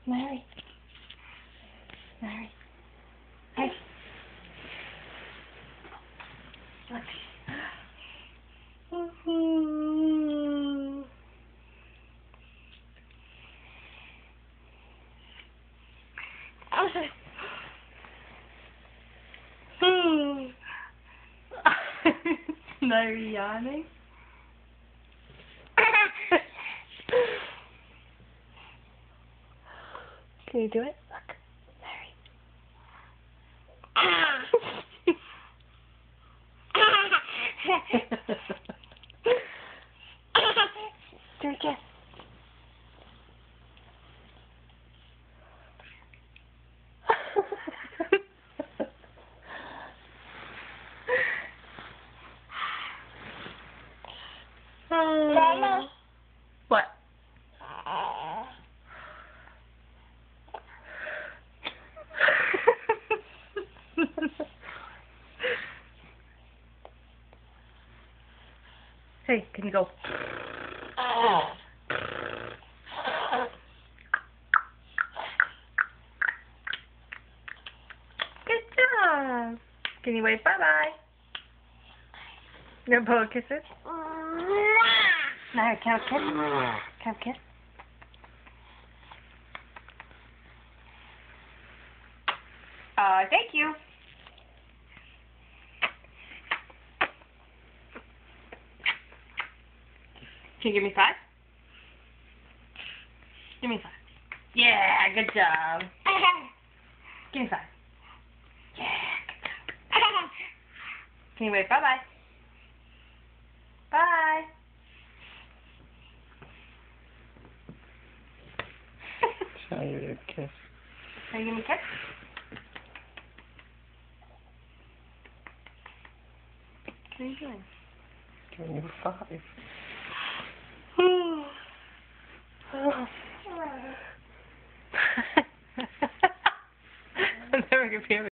Mary. Mary. Hey. Look. Mary yawning. Can you do it? Look. Do it again. Mama. What? Hey, can you go? Good job. Can you wave bye-bye? You gonna blow kisses? No, can I have a kiss? Can I have a kiss? Thank you. Can you give me 5? Give me 5. Yeah, good job. Give me 5. Yeah, good job. Can you wave bye-bye? Bye. Show you a kiss. Can you give me a kiss? What are you doing? Giving you 5. Oh.